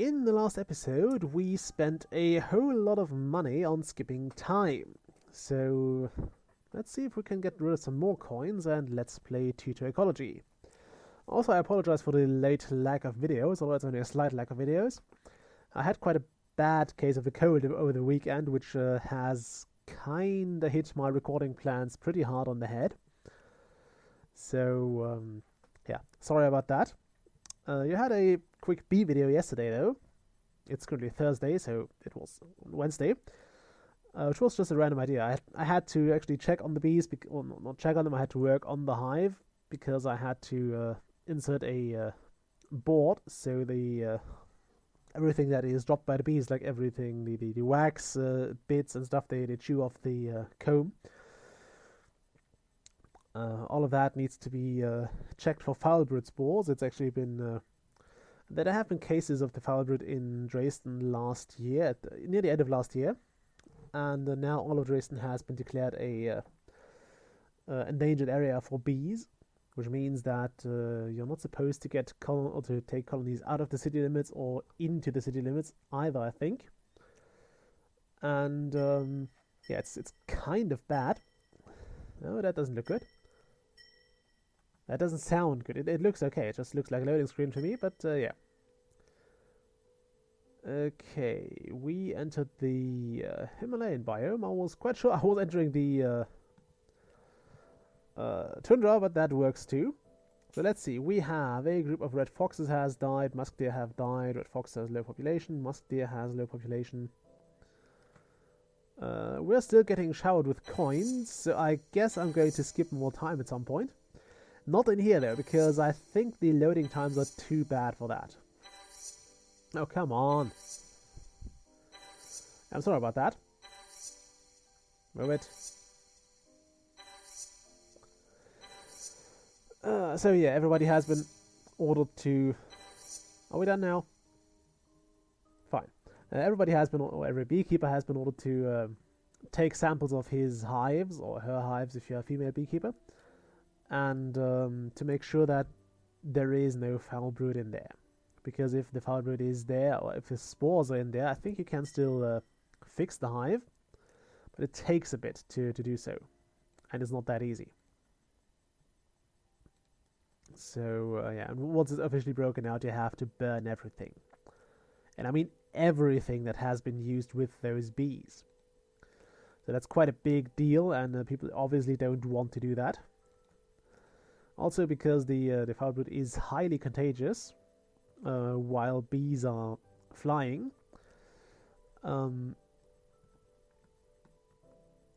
In the last episode, we spent a whole lot of money on skipping time. So, let's see if we can get rid of some more coins and let's play Tyto Ecology. Also, I apologize for the late lack of videos, although it's only a slight lack of videos. I had quite a bad case of the cold over the weekend, which has kinda hit my recording plans pretty hard on the head. So, yeah, sorry about that. You had a quick B video yesterday, though. It's currently Thursday, so it was Wednesday, which was just a random idea. I had to actually check on the bees, or not check on them, I had to work on the hive, because I had to insert a board, so the everything that is dropped by the bees, like everything, the wax bits and stuff they chew off the comb, all of that needs to be checked for foul brood spores. It's actually been there have been cases of the foul brood in Dresden last year, near the end of last year, and now all of Dresden has been declared a endangered area for bees, which means that you're not supposed to get or to take colonies out of the city limits or into the city limits either, I think. And yeah, it's kind of bad. No, that doesn't look good. That doesn't sound good. It looks okay. It just looks like a loading screen to me, but yeah. Okay, we entered the Himalayan biome. I was quite sure I was entering the tundra, but that works too. So let's see. We have a group of red foxes has died. Musk deer have died. Red fox has low population. Musk deer has low population. We're still getting showered with coins, so I guess I'm going to skip more time at some point. Not in here though, because I think the loading times are too bad for that. Oh, come on. I'm sorry about that. Move it. So yeah, everybody has been ordered to... Are we done now? Fine. Everybody has been, or every beekeeper has been ordered to take samples of his hives, or her hives if you're a female beekeeper, and to make sure that there is no foul brood in there. Because if the foul brood is there, or if the spores are in there, I think you can still fix the hive, but it takes a bit to do so, and it's not that easy. So yeah, and once it's officially broken out, you have to burn everything. And I mean everything that has been used with those bees. So that's quite a big deal, and people obviously don't want to do that. Also because the foul brood is highly contagious while bees are flying.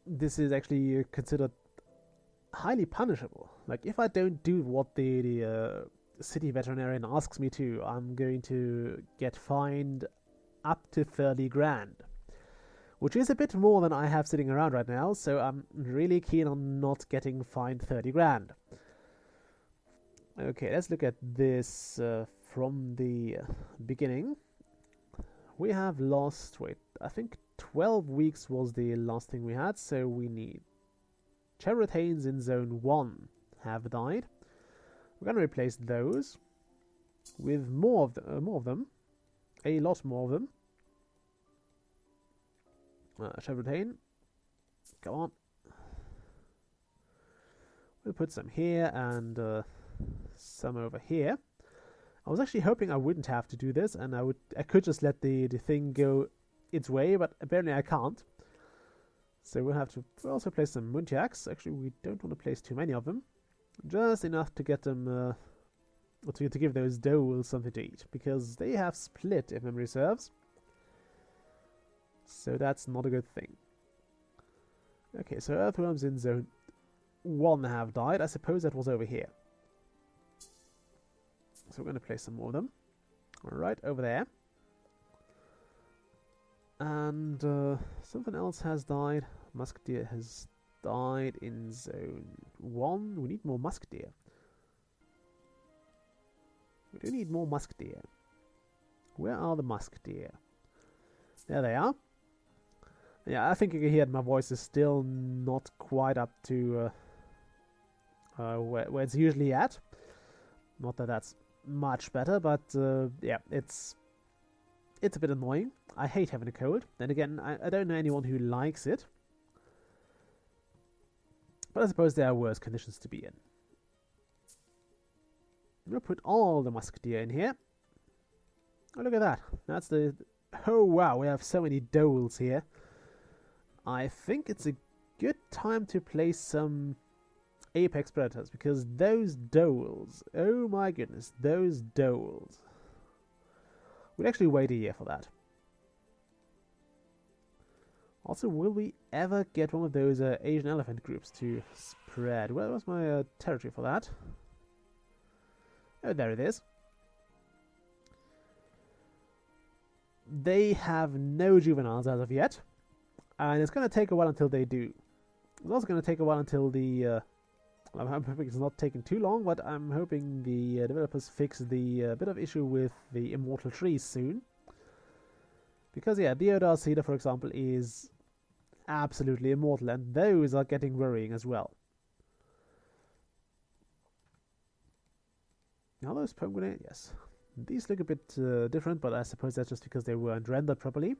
This is actually considered highly punishable. Like, if I don't do what the city veterinarian asks me to, I'm going to get fined up to 30 grand. Which is a bit more than I have sitting around right now, so I'm really keen on not getting fined 30 grand. Okay, let's look at this from the beginning. We have lost, wait, I think 12 weeks was the last thing we had, so we need Cherothanes in Zone 1 have died. We're going to replace those with more of them, a lot more of them. Cherothane, come on. We'll put some here and some over here. I was actually hoping I wouldn't have to do this, and I could just let the thing go its way, but apparently I can't. So we'll have to also place some Muntiaks. Actually, we don't want to place too many of them. Just enough to get them, or to give those doles something to eat, because they have split, if memory serves. So that's not a good thing. Okay, so earthworms in Zone 1 have died. I suppose that was over here. So we're going to place some more of them. Right over there. And something else has died. Musk deer has died in Zone 1. We need more musk deer. We do need more musk deer. Where are the musk deer? There they are. Yeah, I think you can hear my voice is still not quite up to where it's usually at. Not that that's much better, but yeah, it's It's a bit annoying. I hate having a cold. Then again, I don't know anyone who likes it. But I suppose there are worse conditions to be in. We'll put all the musketeer in here. Oh, look at that. That's the... Oh, wow, we have so many doles here. I think it's a good time to place some apex predators, because those doles... Oh my goodness, those doles... We'll actually wait a year for that. Also, will we ever get one of those Asian elephant groups to spread? Where was my territory for that? Oh, there it is. They have no juveniles as of yet, and it's going to take a while until they do. It's also going to take a while until the... I'm hoping it's not taking too long, but I'm hoping the developers fix the bit of issue with the immortal trees soon. Because, yeah, the Odar Cedar, for example, is absolutely immortal, and those are getting worrying as well. Are those pomegranate? Yes. These look a bit different, but I suppose that's just because they weren't rendered properly.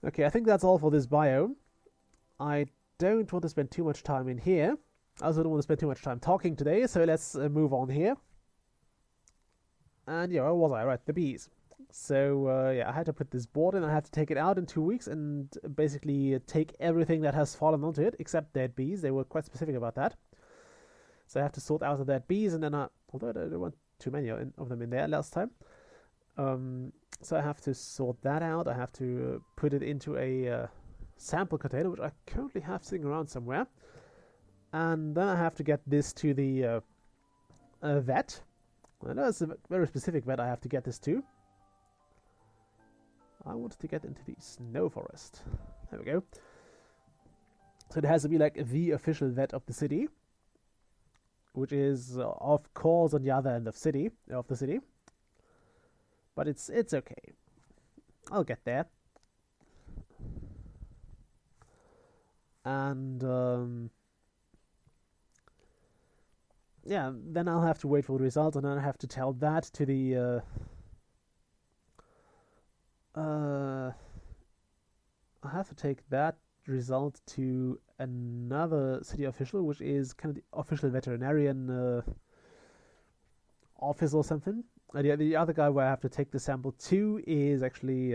Okay, I think that's all for this biome. I don't want to spend too much time in here. I also don't want to spend too much time talking today, so let's move on here. And yeah, where was I? Right, the bees. So yeah, I had to put this board in. I had to take it out in 2 weeks and basically take everything that has fallen onto it, except dead bees. They were quite specific about that. So I have to sort out the dead bees, and then although I don't want too many of them in there last time. So I have to sort that out. I have to put it into a sample container, which I currently have sitting around somewhere. And then I have to get this to the vet. I know it's a very specific vet I have to get this to. I wanted to get into the snow forest. There we go. So it has to be like the official vet of the city, which is of course on the other end of the city. But it's okay. I'll get there. And yeah, then I'll have to wait for the results, and then I have to tell that to the I have to take that result to another city official, which is kind of the official veterinarian office or something. And the other guy where I have to take the sample to is actually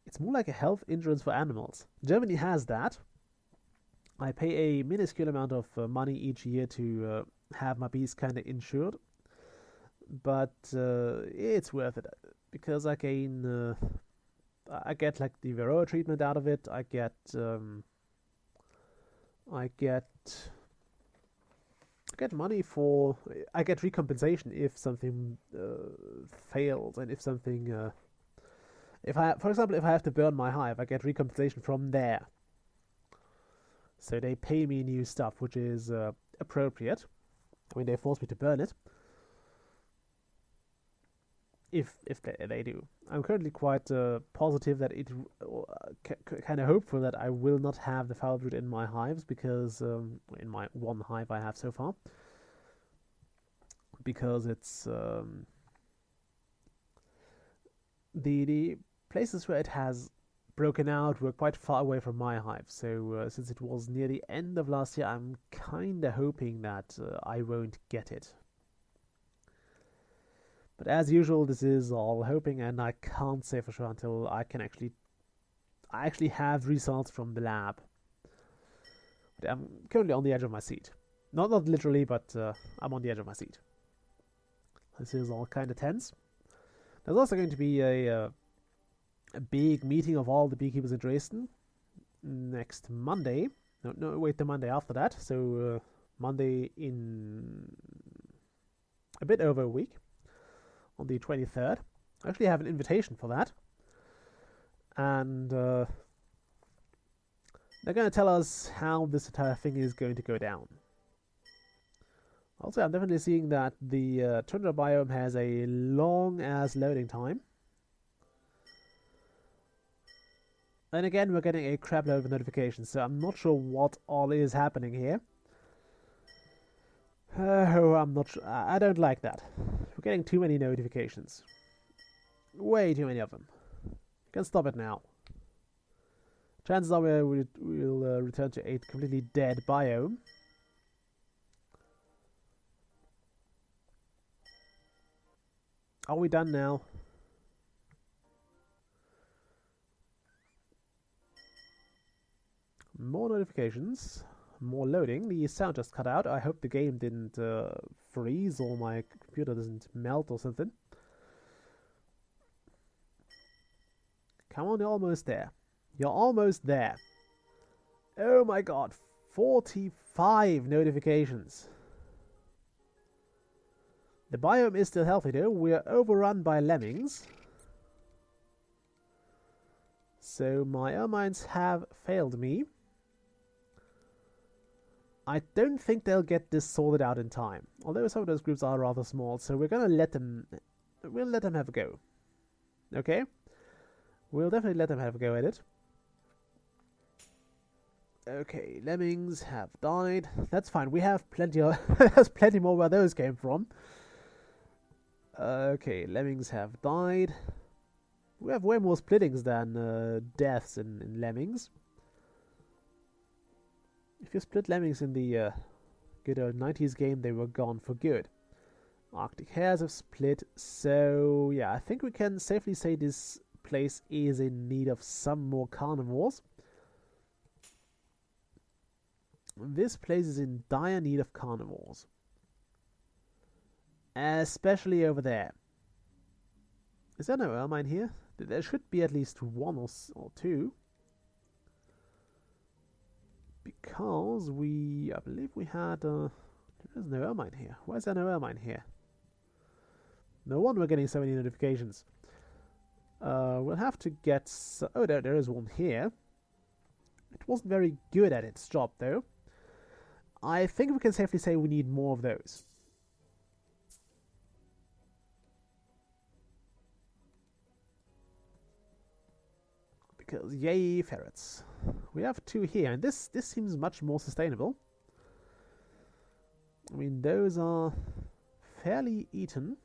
it's more like a health insurance for animals. Germany has that. I pay a minuscule amount of money each year to have my bees kind of insured, but it's worth it because I gain, I get like the Varroa treatment out of it. I get money for, I get recompensation if something fails, and if something, for example, if I have to burn my hive, I get recompensation from there. So they pay me new stuff, which is appropriate. I mean, they force me to burn it. If they do. I'm currently quite positive that it, kind of hopeful that I will not have the foul brood in my hives, because in my one hive I have so far, because it's the places where it has broken out were quite far away from my hive. So since it was near the end of last year, I'm kind of hoping that I won't get it. But as usual, this is all hoping, and I can't say for sure until I can actually have results from the lab. But I'm currently on the edge of my seat. Not literally, but I'm on the edge of my seat. This is all kind of tense. There's also going to be a big meeting of all the beekeepers in Dresden next Monday. No, wait, the Monday after that. So Monday in a bit over a week. On the 23rd. I actually have an invitation for that. And they're going to tell us how this entire thing is going to go down. Also, I'm definitely seeing that the tundra biome has a long-ass loading time. And again, we're getting a crap load of notifications, so I'm not sure what all is happening here. Oh, I'm not sure. I don't like that. We're getting too many notifications. Way too many of them. You can stop it now. Chances are we'll return to a completely dead biome. Are we done now? More notifications. More loading. The sound just cut out. I hope the game didn't freeze or my computer doesn't melt or something. Come on, you're almost there. You're almost there. Oh my god. 45 notifications. The biome is still healthy though. We're overrun by lemmings. So my ermines have failed me. I don't think they'll get this sorted out in time. Although some of those groups are rather small, so we're gonna let them... We'll let them have a go. Okay? We'll definitely let them have a go at it. Okay, lemmings have died. That's fine. We have plenty of... There's plenty more where those came from. Okay, lemmings have died. We have way more splittings than deaths in lemmings. If you split lemmings in the good old 90s game, they were gone for good. Arctic hares have split, so yeah, I think we can safely say this place is in need of some more carnivores. This place is in dire need of carnivores. Especially over there. Is there no ermine here? There should be at least one or two. Because I believe we had, there is no ermine here. Why is there no ermine here? No wonder we're getting so many notifications. We'll have to get, oh there is one here. It wasn't very good at its job though. I think we can safely say we need more of those. Because yay ferrets. We have two here, and this seems much more sustainable. I mean, those are fairly eaten.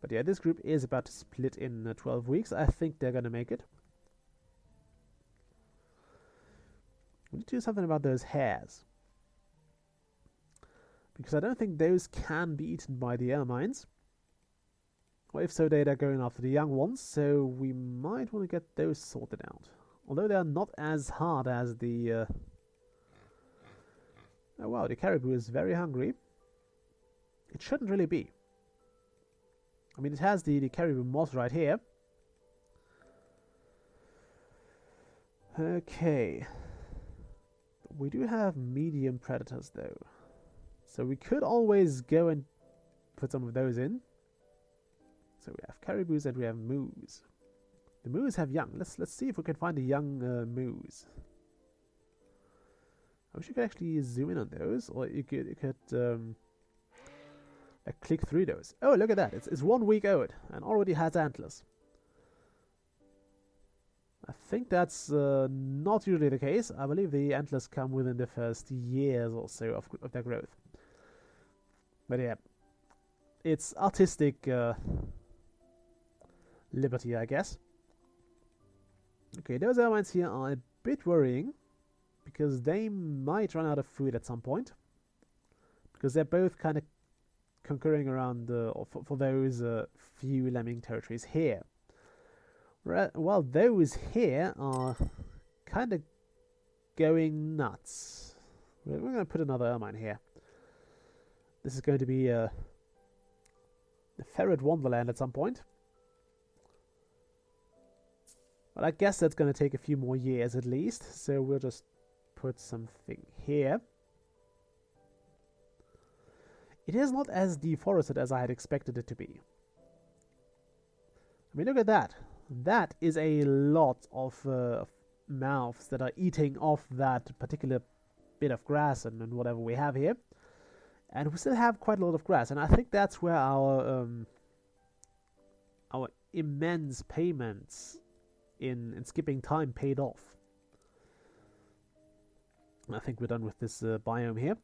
But yeah, this group is about to split in 12 weeks. I think they're going to make it. We need to do something about those hares. Because I don't think those can be eaten by the ermines. Or if so, they're going after the young ones, so we might want to get those sorted out. Although they are not as hard as the... Oh wow, the caribou is very hungry. It shouldn't really be. I mean, it has the caribou moss right here. Okay. We do have medium predators though. So we could always go and put some of those in. So we have caribous and we have moose. The moose have young. Let's see if we can find a young moose. I wish you could actually zoom in on those, or you could click through those. Oh, look at that! It's 1 week old and already has antlers. I think that's not usually the case. I believe the antlers come within the first years or so of their growth. But yeah, it's artistic liberty, I guess. Okay, those ermines here are a bit worrying because they might run out of food at some point. Because they're both kind of concurring around for those few lemming territories here. While those here are kind of going nuts. We're going to put another ermine here. This is going to be the ferret wonderland at some point. But I guess that's going to take a few more years at least. So we'll just put something here. It is not as deforested as I had expected it to be. I mean, look at that. That is a lot of mouths that are eating off that particular bit of grass and whatever we have here. And we still have quite a lot of grass. And I think that's where our immense payments in skipping time paid off. I think we're done with this biome here.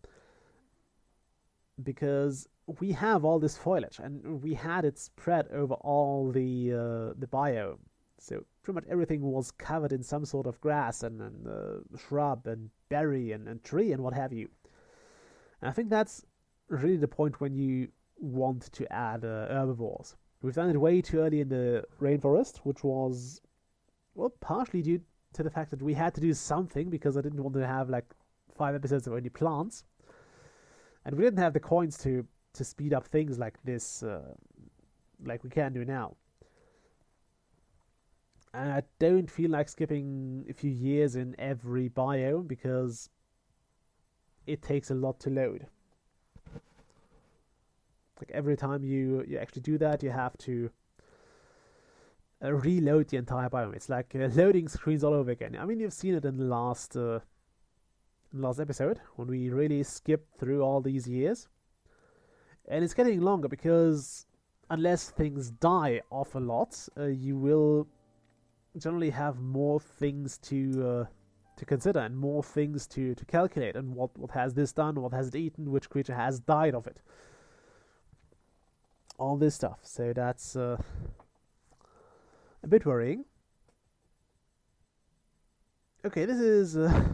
because we have all this foliage and we had it spread over all the biome. So pretty much everything was covered in some sort of grass and shrub and berry and tree and what have you. And I think that's really the point when you want to add herbivores. We've done it way too early in the rainforest, which was, well, partially due to the fact that we had to do something because I didn't want to have like 5 episodes of only plants. And we didn't have the coins to speed up things like this, like we can do now. And I don't feel like skipping a few years in every biome because it takes a lot to load. Like every time you actually do that, you have to reload the entire biome. It's like loading screens all over again. I mean, you've seen it in the last episode when we really skipped through all these years. And it's getting longer because unless things die off a lot, you will generally have more things to consider and more things to calculate, and what has this done, what has it eaten, which creature has died of it, all this stuff. So that's a bit worrying. Okay, this is a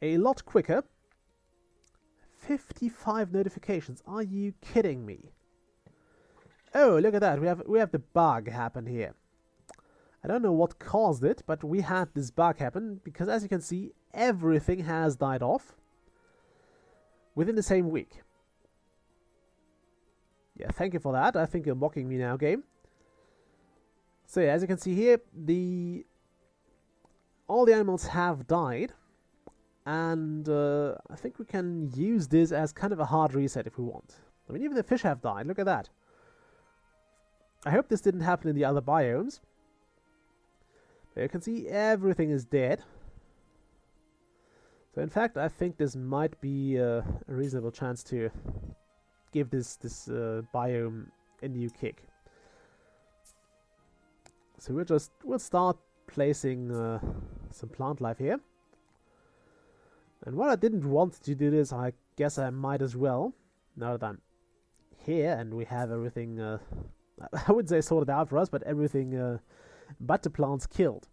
lot quicker. 55 notifications. Are you kidding me? Oh, look at that. We have the bug happen here. I don't know what caused it, but we had this bug happen because, as you can see, everything has died off within the same week. Yeah, thank you for that. I think you're mocking me now, game. So yeah, as you can see here, all the animals have died, and I think we can use this as kind of a hard reset if we want. I mean, even the fish have died. Look at that. I hope this didn't happen in the other biomes. But you can see everything is dead. So in fact, I think this might be a reasonable chance to give this biome a new kick. So we'll start placing some plant life here. And while I didn't want to do this, I guess I might as well, now that I'm here and we have everything, I wouldn't say sorted out for us, but everything but the plants killed.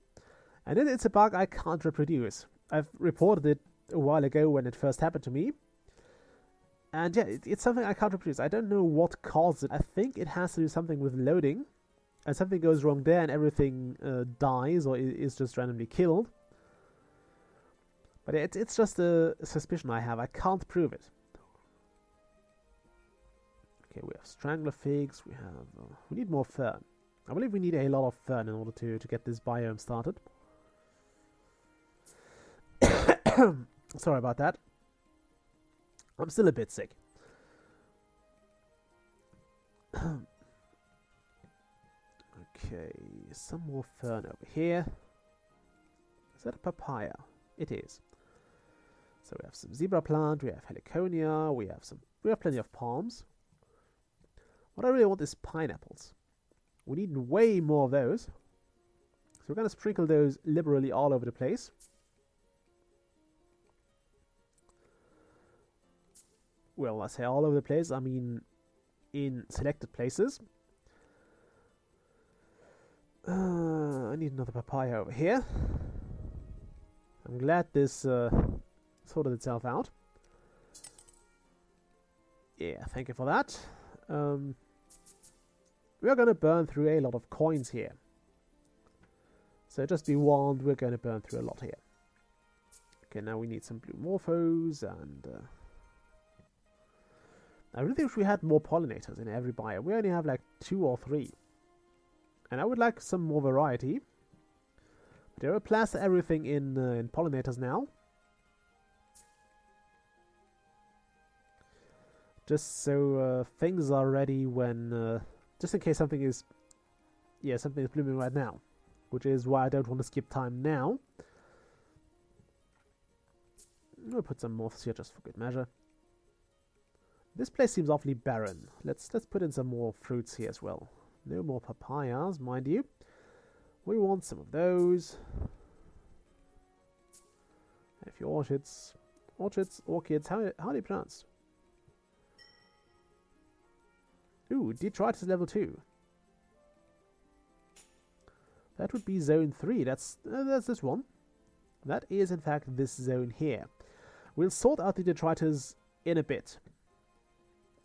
And it's a bug I can't reproduce. I've reported it a while ago when it first happened to me. And yeah, it's something I can't reproduce. I don't know what caused it. I think it has to do something with loading. And something goes wrong there and everything dies or is just randomly killed. But it's just a suspicion I have. I can't prove it. Okay, we have strangler figs. We need more fern. I believe we need a lot of fern in order to get this biome started. Sorry about that. I'm still a bit sick. Okay, some more fern over here. Is that a papaya? It is. So we have some zebra plant, we have heliconia, we have plenty of palms. What I really want is pineapples. We need way more of those. So we're going to sprinkle those liberally all over the place. Well, I say all over the place, I mean in selected places. I need another papaya over here. I'm glad this sorted itself out. Yeah, thank you for that. We're going to burn through a lot of coins here. So just be warned, we're going to burn through a lot here. Okay, now we need some blue morphos, and I really wish we had more pollinators in every biome. We only have like 2 or 3. And I would like some more variety. But I will plaster everything in pollinators now. Just so things are ready when... just in case something is... Yeah, something is blooming right now. Which is why I don't want to skip time now. We'll put some moths here just for good measure. This place seems awfully barren. Let's put in some more fruits here as well. No more papayas, mind you. We want some of those. A few orchids. Orchids, orchids, how do you pronounce? Ooh, detritus level 2. That would be zone 3. That's this one. That is, in fact, this zone here. We'll sort out the detritus in a bit.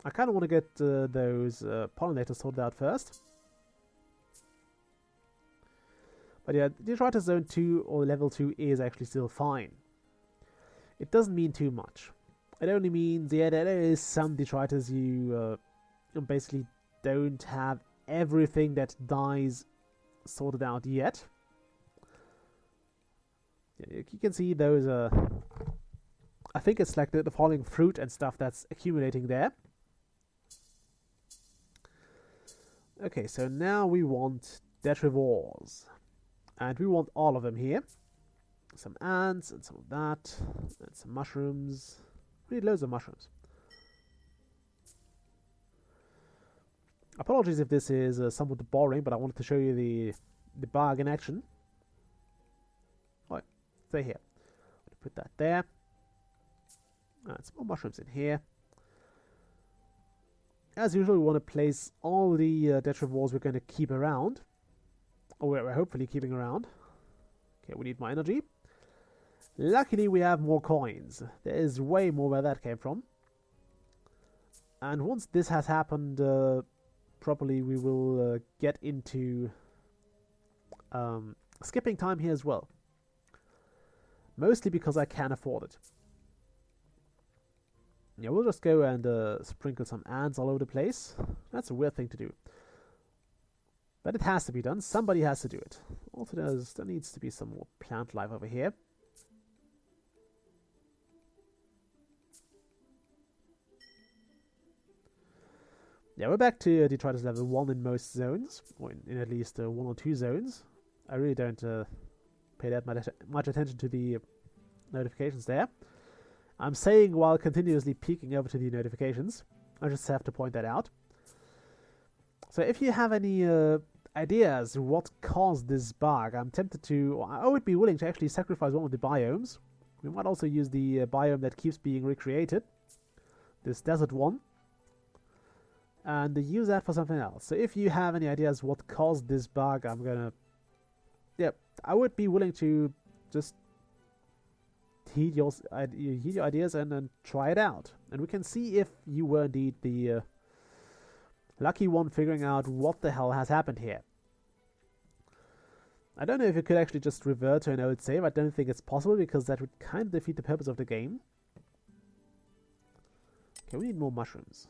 I kind of want to get those pollinators sorted out first. But yeah, detritus zone 2 or level 2 is actually still fine. It doesn't mean too much. It only means, yeah, there is some detritus you basically don't have everything that dies sorted out yet. Yeah, you can see those, I think it's like the falling fruit and stuff that's accumulating there. Okay, so now we want detrivores. And we want all of them here. Some ants and some of that. And some mushrooms. We need loads of mushrooms. Apologies if this is somewhat boring, but I wanted to show you the bug in action. Oh, stay here. Put that there. And some more mushrooms in here. As usual, we want to place all the detrivores we're going to keep around. Or we're hopefully keeping around. Okay, we need more energy. Luckily, we have more coins. There is way more where that came from. And once this has happened properly, we will get into skipping time here as well. Mostly because I can afford it. Yeah, we'll just go and sprinkle some ants all over the place. That's a weird thing to do. But it has to be done. Somebody has to do it. Also, there needs to be some more plant life over here. Yeah, we're back to detritus level 1 in most zones. Or in at least 1 or 2 zones. I really don't pay that much attention to the notifications there. I'm saying while continuously peeking over to the notifications. I just have to point that out. So if you have any ideas what caused this bug, I'm tempted to, or I would be willing to actually sacrifice one of the biomes. We might also use the biome that keeps being recreated, this desert one, and use that for something else. So if you have any ideas what caused this bug, I would be willing to just heed your ideas and then try it out, and we can see if you were indeed the lucky one figuring out what the hell has happened here. I don't know if you could actually just revert to an old save. I don't think it's possible because that would kind of defeat the purpose of the game. Okay, we need more mushrooms.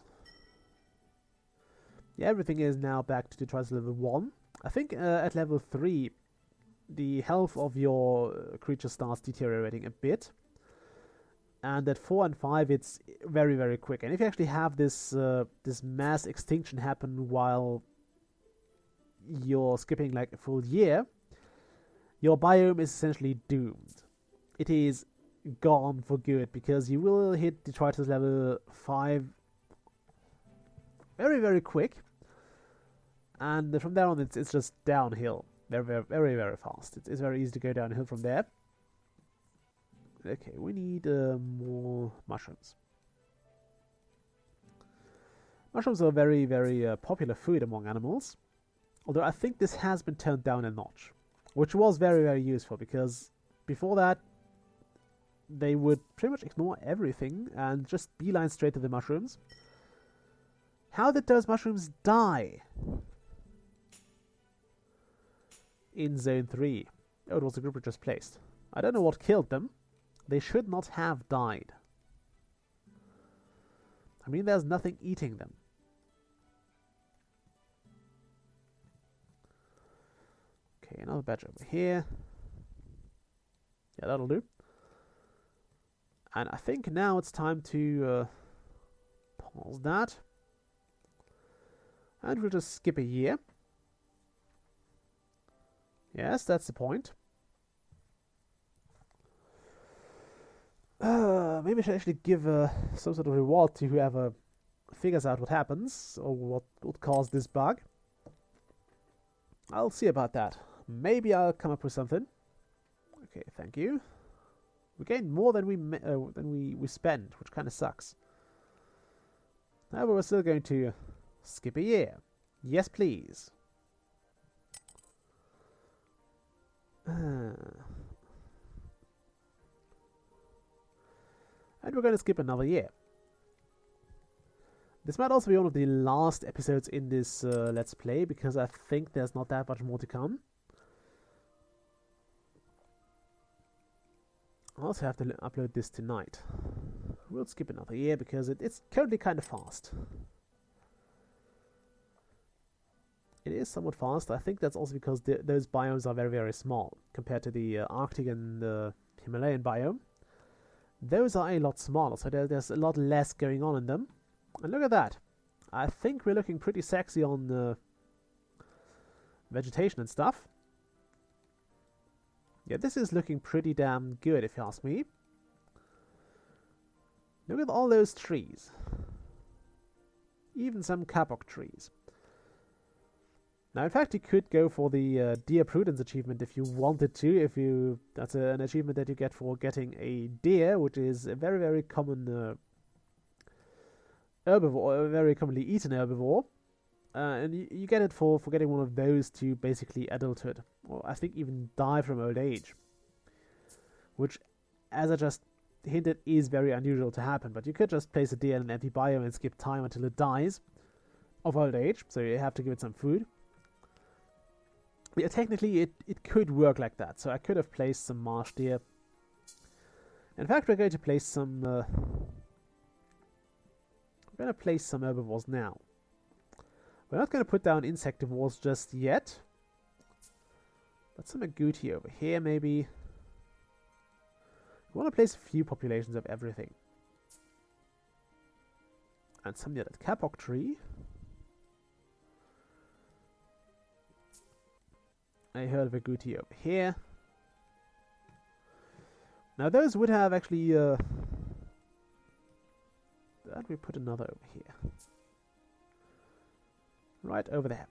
Yeah, everything is now back to detritus level 1. I think at level 3 the health of your creature starts deteriorating a bit. And at 4 and 5 it's very, very quick. And if you actually have this this mass extinction happen while you're skipping like a full year, your biome is essentially doomed. It is gone for good because you will hit detritus level 5 very, very quick. And from there on it's just downhill. Very, very, very, very fast. It's very easy to go downhill from there. Okay, we need more mushrooms. Mushrooms are very, very popular food among animals. Although I think this has been toned down a notch. Which was very, very useful because before that they would pretty much ignore everything and just beeline straight to the mushrooms. How did those mushrooms die? In zone 3. Oh, it was the group we just placed. I don't know what killed them. They should not have died. I mean, there's nothing eating them. Okay, another badge over here. Yeah, that'll do. And I think now it's time to pause that. And we'll just skip a year. Yes, that's the point. Maybe I should actually give some sort of reward to whoever figures out what happens or what would cause this bug. I'll see about that. Maybe I'll come up with something. Okay, thank you. We gained more than we spend, which kind of sucks. However, we're still going to Skip a year. Yes, please. And we're going to skip another year. This might also be one of the last episodes in this Let's Play, because I think there's not that much more to come. I also have to upload this tonight. We'll skip another year because it's currently kind of fast. It is somewhat fast. I think that's also because those biomes are very, very small compared to the Arctic and the Himalayan biome. Those are a lot smaller, so there's a lot less going on in them. And look at that. I think we're looking pretty sexy on vegetation and stuff. Yeah, this is looking pretty damn good, if you ask me. Look at all those trees. Even some kapok trees. Now, in fact, you could go for the deer prudence achievement if you wanted to. That's an achievement that you get for getting a deer, which is a very, very common herbivore, a very commonly eaten herbivore. And you get it for getting one of those to basically adulthood, or I think even die from old age. Which, as I just hinted, is very unusual to happen. But you could just place a deer in an empty biome and skip time until it dies of old age, so you have to give it some food. Yeah, technically it could work like that, so I could have placed some marsh deer. In fact, we're going to place some herbivores now. We're not going to put down insectivores just yet. But some agouti over here, maybe. We want to place a few populations of everything. And some near that kapok tree. I heard of agouti over here. Now those would have actually... that we put another over here. Right over there.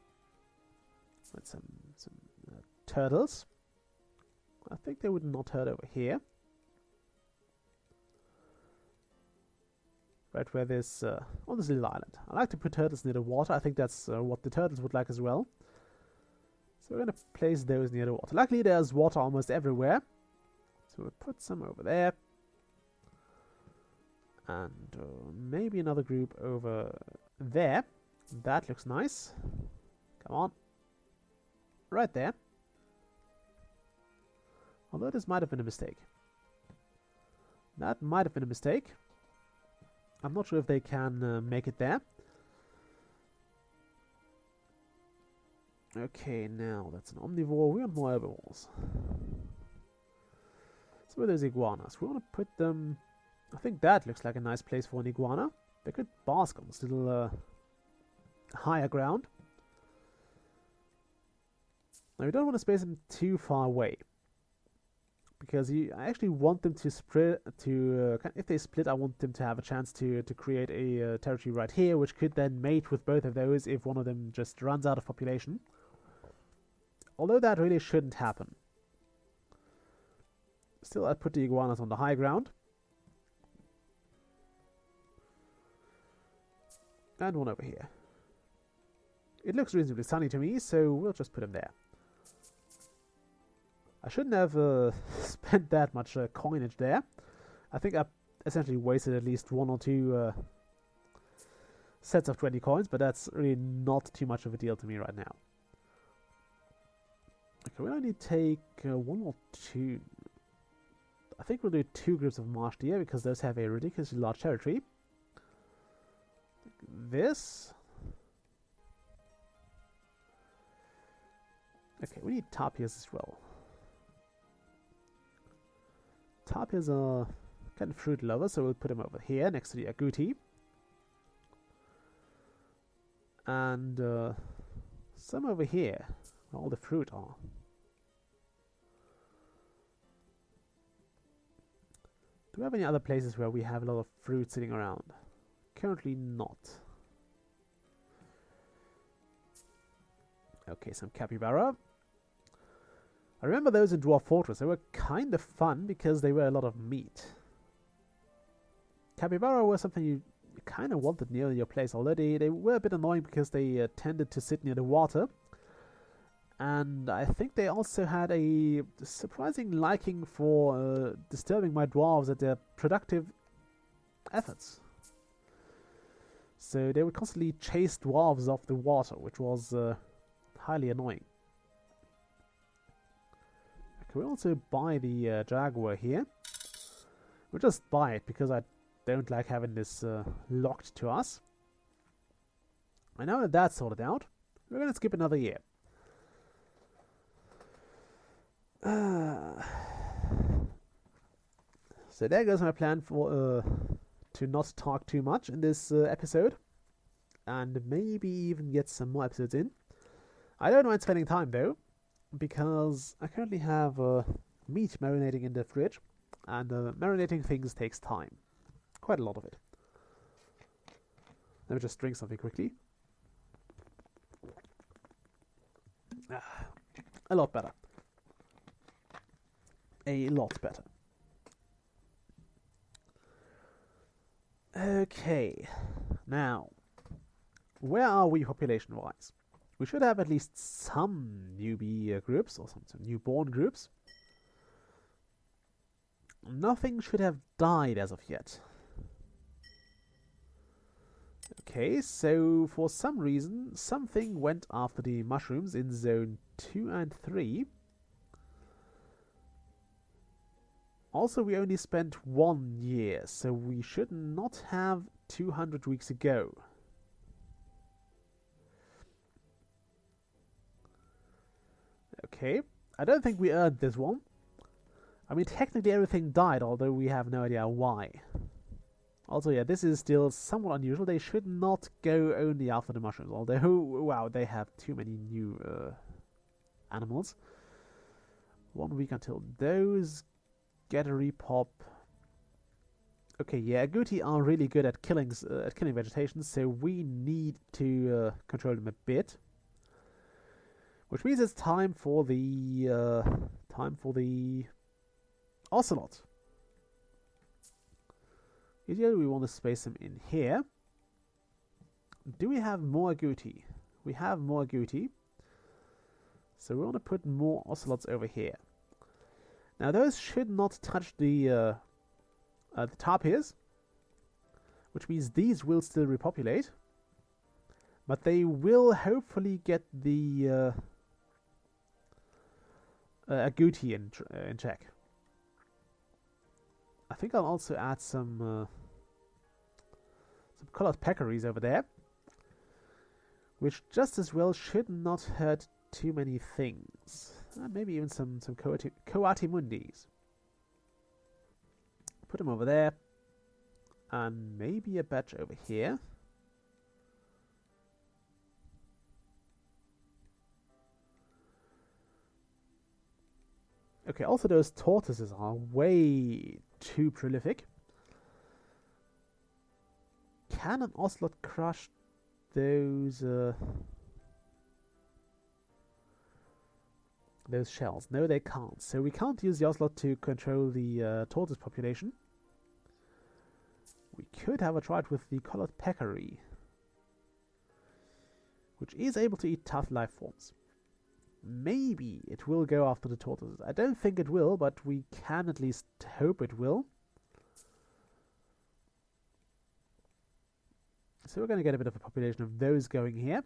With some turtles. I think they would not hurt over here. Right where this... on this little island. I like to put turtles near the water. I think that's what the turtles would like as well. So we're going to place those near the water. Luckily there's water almost everywhere. So we'll put some over there. And maybe another group over there. That looks nice. Come on. Right there. Although this might have been a mistake. That might have been a mistake. I'm not sure if they can make it there. Okay, now that's an omnivore. We want more herbivores. So where are those iguanas? We want to put them... I think that looks like a nice place for an iguana. They could bask on this little higher ground. Now we don't want to space them too far away. Because I actually want them to split... if they split, I want them to have a chance to create a territory right here, which could then mate with both of those if one of them just runs out of population. Although that really shouldn't happen. Still, I'd put the iguanas on the high ground. And one over here. It looks reasonably sunny to me, so we'll just put them there. I shouldn't have spent that much coinage there. I think I essentially wasted at least one or two sets of 20 coins, but that's really not too much of a deal to me right now. Okay, we'll only take one or two. I think we'll do 2 groups of marsh deer because those have a ridiculously large territory. This. Okay, we need tapirs as well. Tapirs are kind of fruit lovers, so we'll put them over here next to the agouti. And some over here, where all the fruit are. Do we have any other places where we have a lot of fruit sitting around? Currently not. Okay, some capybara. I remember those in Dwarf Fortress. They were kind of fun because they were a lot of meat. Capybara were something you kind of wanted near your place, although they were a bit annoying because they tended to sit near the water. And I think they also had a surprising liking for disturbing my dwarves at their productive efforts. So they would constantly chase dwarves off the water, which was highly annoying. Can we also buy the jaguar here? We'll just buy it because I don't like having this locked to us. And now that that's sorted out, we're going to skip another year. So there goes my plan for to not talk too much in this episode, and maybe even get some more episodes in. I don't mind spending time though, because I currently have meat marinating in the fridge, and marinating things takes time, quite a lot of it. Let me just drink something quickly. A lot better. A lot better. Okay, now, where are we population-wise? We should have at least some newbie groups, or some newborn groups. Nothing should have died as of yet. Okay, so for some reason, something went after the mushrooms in zone 2 and 3. Also, we only spent 1 year, so we should not have 200 weeks ago. Okay, I don't think we earned this one. I mean, technically everything died, although we have no idea why. Also, yeah, this is still somewhat unusual. They should not go only after the mushrooms, although, wow, they have too many new animals. 1 week until those get a repop. Okay, yeah, agouti are really good at killing vegetation, so we need to control them a bit. Which means it's time for the ocelot. Usually we want to space them in here. Do we have more agouti? We have more agouti. So we want to put more ocelots over here. Now those should not touch the tapirs, which means these will still repopulate, but they will hopefully get the agouti in check. I think I'll also add some colored peccaries over there, which just as well should not hurt too many things. Maybe even some coatimundis. Put them over there, and maybe a batch over here. Okay, also those tortoises are way too prolific. Can an ocelot crush those shells? No, they can't. So we can't use the ocelot to control the tortoise population. We could have a try it with the colored peccary, which is able to eat tough life forms. Maybe it will go after the tortoises. I don't think it will, but we can at least hope it will. So we're going to get a bit of a population of those going here.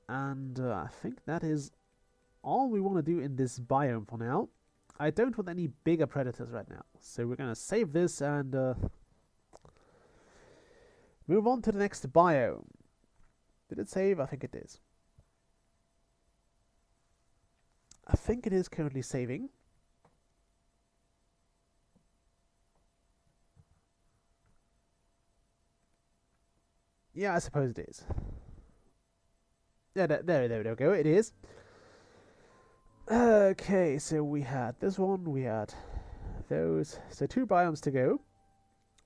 And I think that is all we want to do in this biome for now. I don't want any bigger predators right now. So we're going to save this and move on to the next biome. Did it save? I think it is. I think it is currently saving. Yeah, I suppose it is. Yeah, there we go. It is. Okay, so we had this one, we had those. So 2 biomes to go.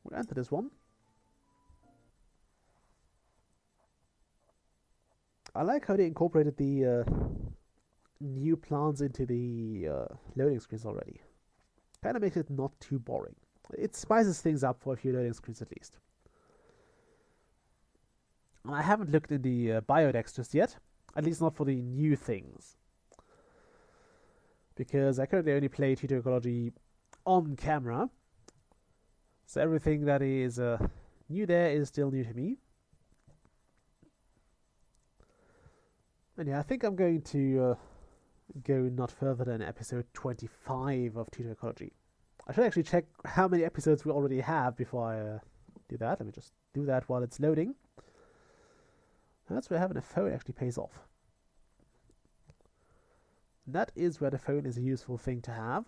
We'll enter this one. I like how they incorporated the new plants into the loading screens already. Kind of makes it not too boring. It spices things up for a few loading screens at least. And I haven't looked in the biodex just yet, at least not for the new things. Because I currently only play Tyto Ecology on camera. So everything that is new there is still new to me. And yeah, I think I'm going to go not further than episode 25 of Tyto Ecology. I should actually check how many episodes we already have before I do that. Let me just do that while it's loading. That's where having a phone actually pays off. That is where the phone is a useful thing to have.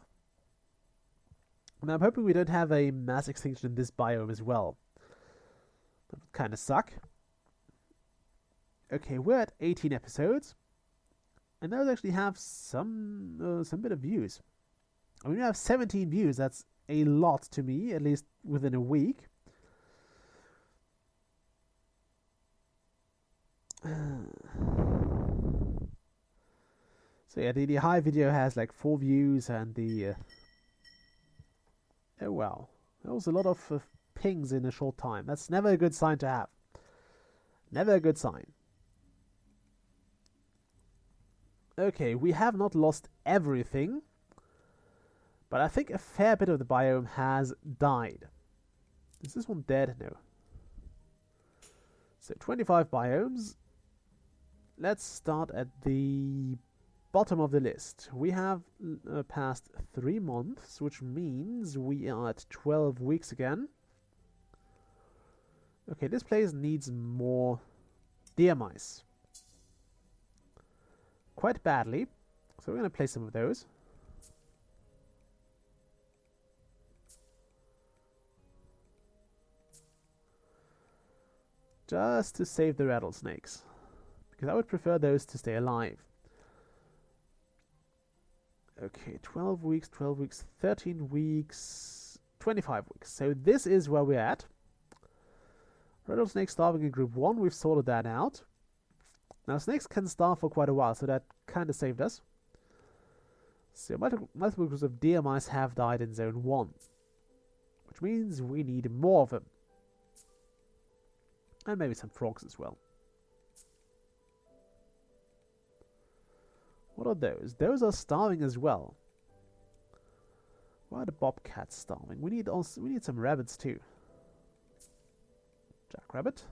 And I'm hoping we don't have a mass extinction in this biome as well. That would kind of suck. Okay, we're at 18 episodes. And those actually have some bit of views. I mean, we have 17 views. That's a lot to me, at least within a week. So yeah, the high video has like 4 views, and the oh wow, that was a lot of pings in a short time. That's never a good sign to have. Never a good sign. Okay, we have not lost everything, but I think a fair bit of the biome has died. Is this one dead? No. So 25 biomes. Let's start at the bottom of the list. We have passed 3 months, which means we are at 12 weeks again. Okay, this place needs more deer mice. Quite badly. So we're going to place some of those. Just to save the rattlesnakes. Because I would prefer those to stay alive. Okay, 12 weeks, 13 weeks, 25 weeks. So this is where we're at. Rattlesnake starving in group 1, we've sorted that out. Now snakes can starve for quite a while, so that kind of saved us. So multiple groups of deer mice have died in zone 1. Which means we need more of them. And maybe some frogs as well. What are those? Those are starving as well. Why are the bobcats starving? We need some rabbits too. Jackrabbit.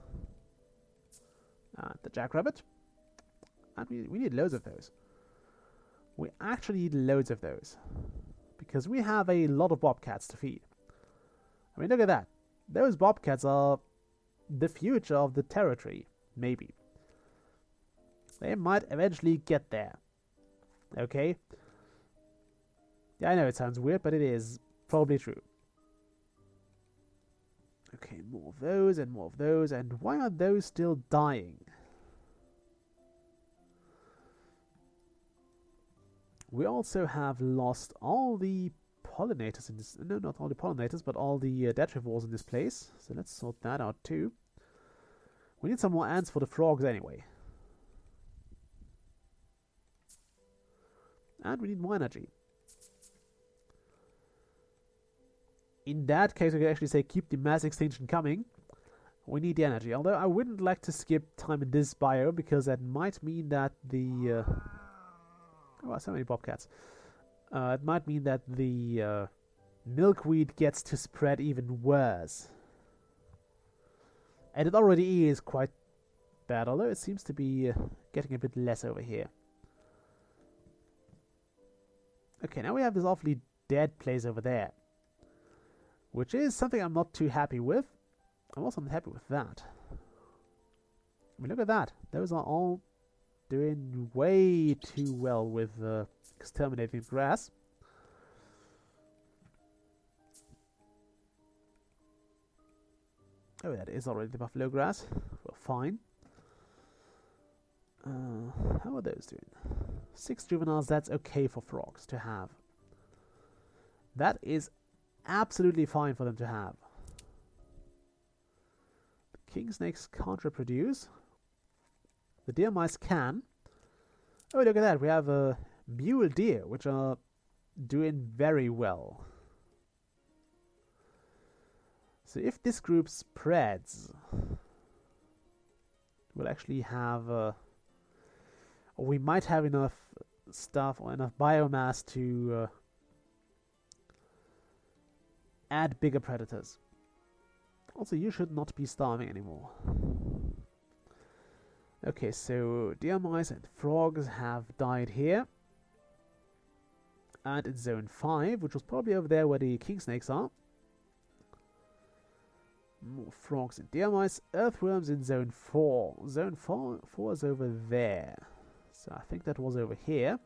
And the jackrabbit. And we need loads of those. We actually need loads of those. Because we have a lot of bobcats to feed. I mean, look at that. Those bobcats are the future of the territory. Maybe. They might eventually get there. Okay? Yeah, I know it sounds weird, but it is probably true. Okay, more of those and more of those. And why are those still dying? We also have lost all the pollinators in this... No, not all the pollinators, but all the detrivores in this place. So let's sort that out too. We need some more ants for the frogs anyway. And we need more energy. In that case, we can actually say keep the mass extinction coming. We need the energy. Although I wouldn't like to skip time in this biome, because that might mean that the... oh, so many bobcats. It might mean that the milkweed gets to spread even worse. And it already is quite bad, although it seems to be getting a bit less over here. Okay, now we have this awfully dead place over there. Which is something I'm not too happy with. I'm also not happy with that. I mean, look at that. Those are all doing way too well with exterminating grass. Oh, that is already the buffalo grass. Well, fine. How are those doing? 6 juveniles, that's okay for frogs to have. That is absolutely fine for them to have. The king snakes can't reproduce. The deer mice can. Oh, look at that. We have mule deer, which are doing very well. So if this group spreads, we'll actually have, or we might have enough stuff or enough biomass to add bigger predators. Also, you should not be starving anymore. Okay, so deer mice and frogs have died here. And in zone 5, which was probably over there where the king snakes are. More frogs and deer mice. Earthworms in zone 4. Zone 4 is over there. So I think that was over here.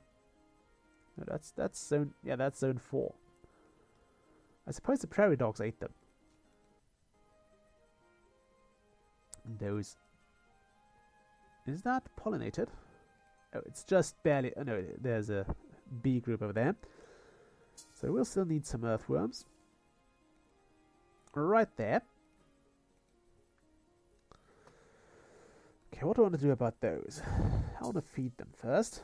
No, that's zone, yeah, that's zone 4. I suppose the prairie dogs ate them. And those... Is that pollinated? Oh, it's just barely... Oh no, there's a bee group over there. So we'll still need some earthworms. Right there. Okay, what do I want to do about those? I want to feed them first.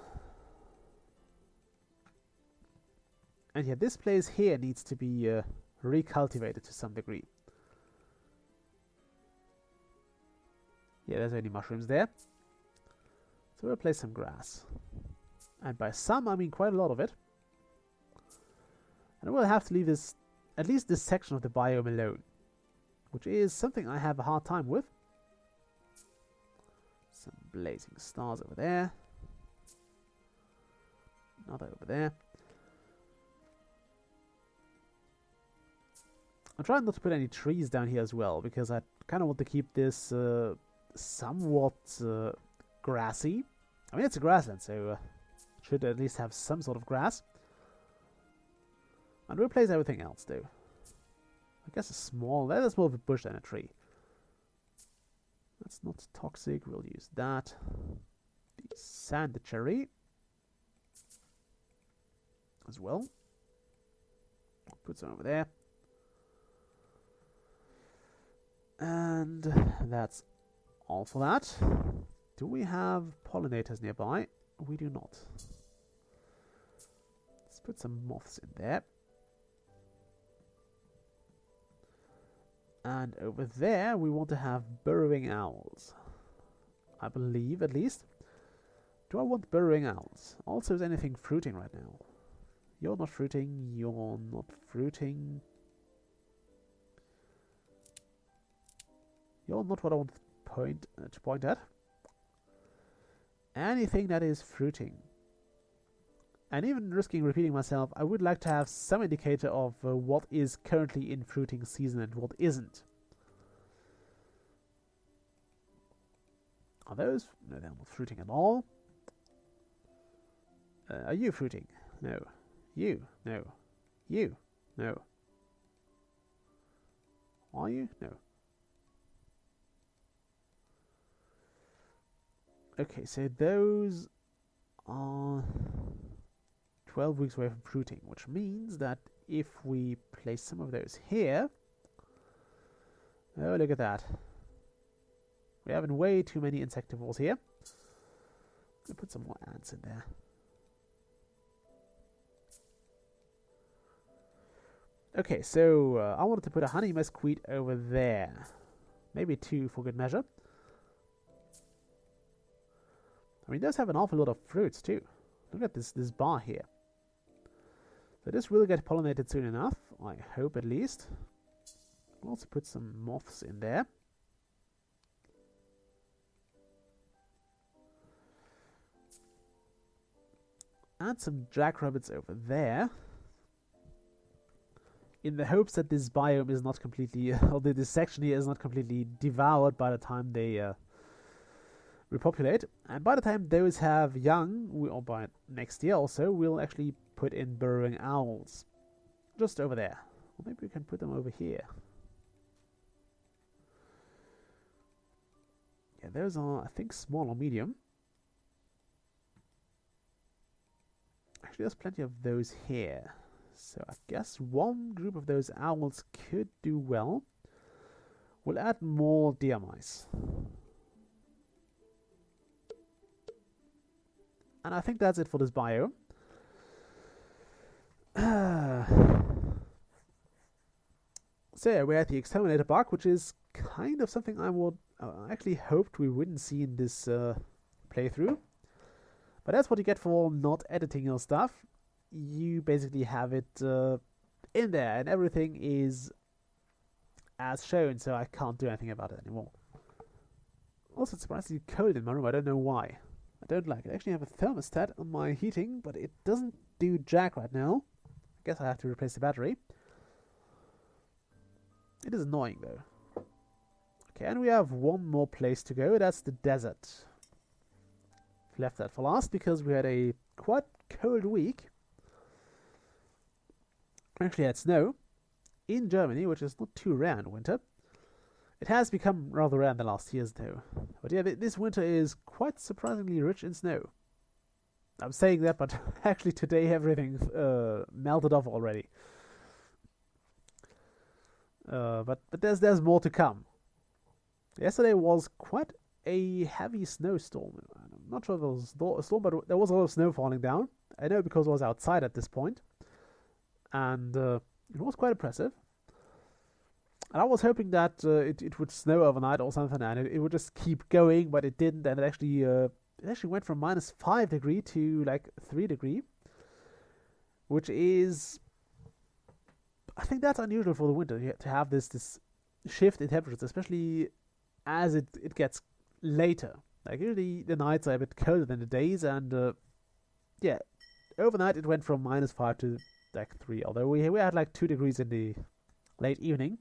And yeah, this place here needs to be recultivated to some degree. Yeah, there's only mushrooms there. So we'll place some grass. And by some, I mean quite a lot of it. And we'll have to leave this, at least this section of the biome alone. Which is something I have a hard time with. Some blazing stars over there. Another over there. I'm trying not to put any trees down here as well, because I kind of want to keep this somewhat grassy. I mean, it's a grassland, so should at least have some sort of grass. And replace everything else, though. I guess that's more of a bush than a tree. That's not toxic, we'll use that. The sand cherry as well. Put some over there. And that's all for that. Do we have pollinators nearby? We do not. Let's put some moths in there. And over there we want to have burrowing owls. I believe, at least. Do I want burrowing owls? Also, is anything fruiting right now? You're not fruiting. You're not fruiting. You're not what I want to point at. Anything that is fruiting. And even risking repeating myself, I would like to have some indicator of what is currently in fruiting season and what isn't. Are those? No, they're not fruiting at all. Are you fruiting? No. You? No. You? No. Are you? No. Okay, so those are 12 weeks away from fruiting, which means that if we place some of those here... Oh, look at that. We're having way too many insectivores here. I'll put some more ants in there. Okay, so I wanted to put a honey mesquite over there. Maybe 2 for good measure. I mean, it does have an awful lot of fruits too. Look at this bar here. So this will get pollinated soon enough, I hope at least. I'll also put some moths in there. And some jackrabbits over there. In the hopes that this biome is not completely, or this section here is not completely devoured by the time they repopulate. And by the time those have young, or by next year also, we'll actually put in burrowing owls. Just over there. Or maybe we can put them over here. Yeah, those are, I think, small or medium. Actually, there's plenty of those here. So I guess one group of those owls could do well. We'll add more deer mice. And I think that's it for this bio. So yeah, we're at the exterminator bug, which is kind of something I would actually hoped we wouldn't see in this playthrough. But that's what you get for not editing your stuff. You basically have it in there, and everything is as shown, so I can't do anything about it anymore. Also, it's surprisingly cold in my room. I don't know why. I don't like it. I actually have a thermostat on my heating, but it doesn't do jack right now. I guess I have to replace the battery. It is annoying though. Okay, and we have one more place to go. That's the desert. Left that for last because we had a quite cold week. Actually had snow in Germany, which is not too rare in winter. It has become rather rare in the last years though. But yeah, this winter is quite surprisingly rich in snow. I'm saying that, but actually today everything melted off already. But there's more to come. Yesterday was quite a heavy snowstorm. I'm not sure if it was a storm, but there was a lot of snow falling down. I know because I was outside at this point. And it was quite impressive. And I was hoping that it would snow overnight or something, and it would just keep going, but it didn't. And it actually went from -5 degree to like 3 degree, which is, I think that's unusual for the winter to have this shift in temperatures, especially as it gets later. Like usually the nights are a bit colder than the days, and yeah, overnight it went from -5 to like 3. Although we had like 2 degrees in the late evening.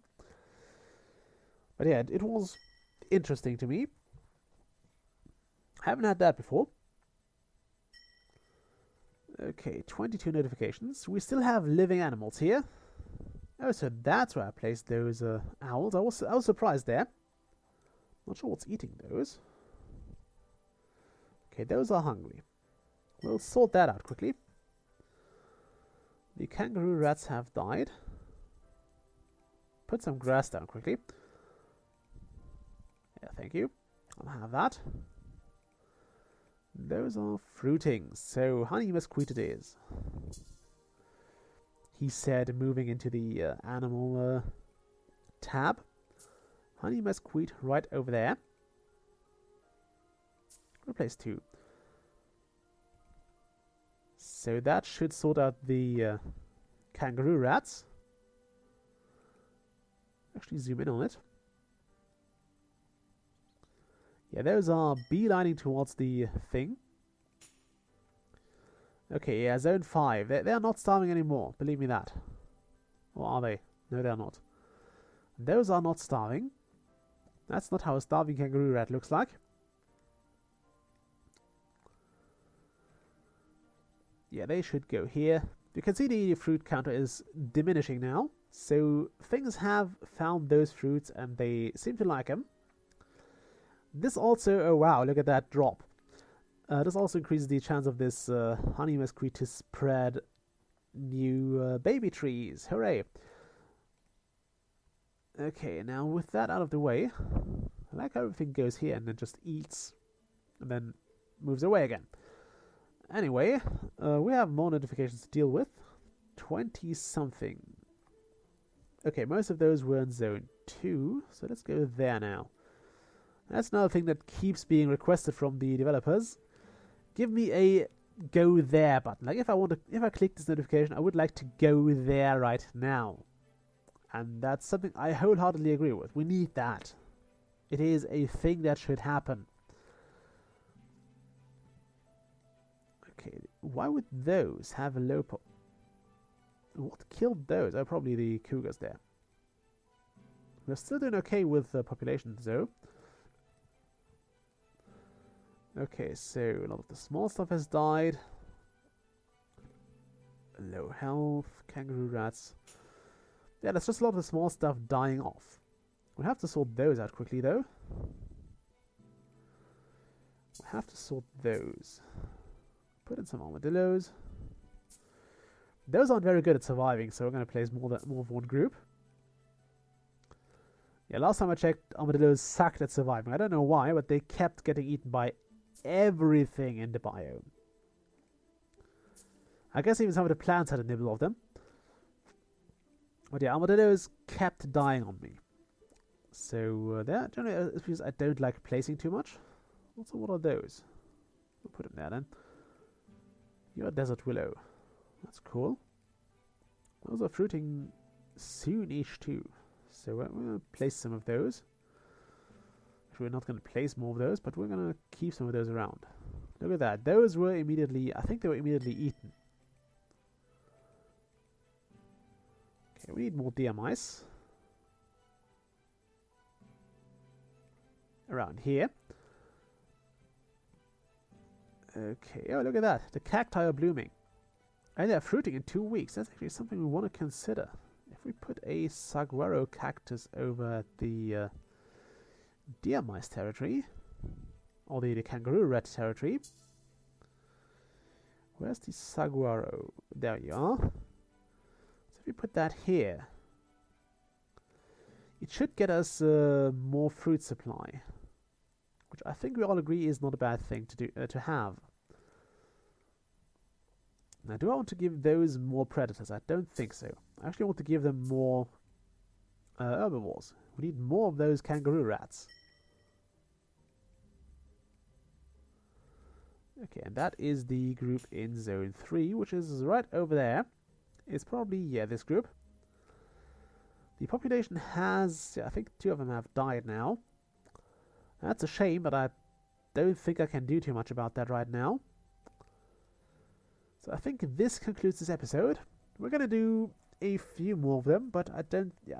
But yeah, it was interesting to me. Haven't had that before. Okay, 22 notifications. We still have living animals here. Oh, so that's where I placed those owls. I was surprised there. Not sure what's eating those. Okay, those are hungry. We'll sort that out quickly. The kangaroo rats have died. Put some grass down quickly. Yeah, thank you. I'll have that. Those are fruiting, so honey mesquite it is. He said, moving into the animal tab. Honey mesquite right over there. Replace 2. So that should sort out the kangaroo rats. Actually zoom in on it. Yeah, those are beelining towards the thing. Okay, yeah, zone 5. They're not starving anymore, believe me that. Or are they? No, they're not. Those are not starving. That's not how a starving kangaroo rat looks like. Yeah, they should go here. You can see the fruit counter is diminishing now. So things have found those fruits and they seem to like them. This also, oh wow, look at that drop. This also increases the chance of this honey mesquite to spread new baby trees. Hooray! Okay, now with that out of the way, I like how everything goes here and then just eats and then moves away again. Anyway, we have more notifications to deal with. 20 something. Okay, most of those were in zone 2, so let's go there now. That's another thing that keeps being requested from the developers. Give me a go there button. Like if I click this notification, I would like to go there right now. And that's something I wholeheartedly agree with. We need that. It is a thing that should happen. Okay, why would those have a low what killed those? Oh, probably the cougars there. We're still doing okay with the population though. Okay, so a lot of the small stuff has died. Low health, kangaroo rats. Yeah, there's just a lot of the small stuff dying off. We'll have to sort those out quickly though. We'll have to sort those. Put in some armadillos. Those aren't very good at surviving, so we're going to place more of one group. Yeah, last time I checked, armadillos sucked at surviving. I don't know why, but they kept getting eaten by everything in the biome. I guess even some of the plants had a nibble of them. But yeah, armadillos kept dying on me. So that generally is because I don't like placing too much. Also, what are those? We'll put them there then. You're a desert willow. That's cool. Those are fruiting soon-ish too. So we're going to place some of those. We're not going to place more of those, but we're going to keep some of those around. Look at that. Those were immediately, I think they were immediately eaten. Okay, we need more deer mice. Around here. Okay, oh look at that. The cacti are blooming. And they're fruiting in 2 weeks. That's actually something we want to consider. If we put a saguaro cactus over the deer mice territory, or the kangaroo rat territory. Where's the saguaro? There you are. So if we put that here, it should get us more fruit supply, which I think we all agree is not a bad thing to do to have. Now, do I want to give those more predators? I don't think so. I actually want to give them more herbivores. We need more of those kangaroo rats. Okay, and that is the group in Zone 3, which is right over there. It's probably, yeah, this group. The population has, I think 2 of them have died now. That's a shame, but I don't think I can do too much about that right now. So I think this concludes this episode. We're going to do a few more of them, but I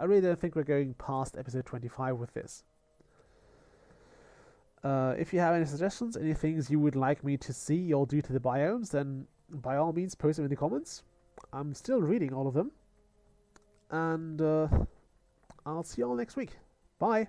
really don't think we're going past episode 25 with this. If you have any suggestions, any things you would like me to see or do to the biomes, then by all means post them in the comments. I'm still reading all of them. And I'll see you all next week. Bye!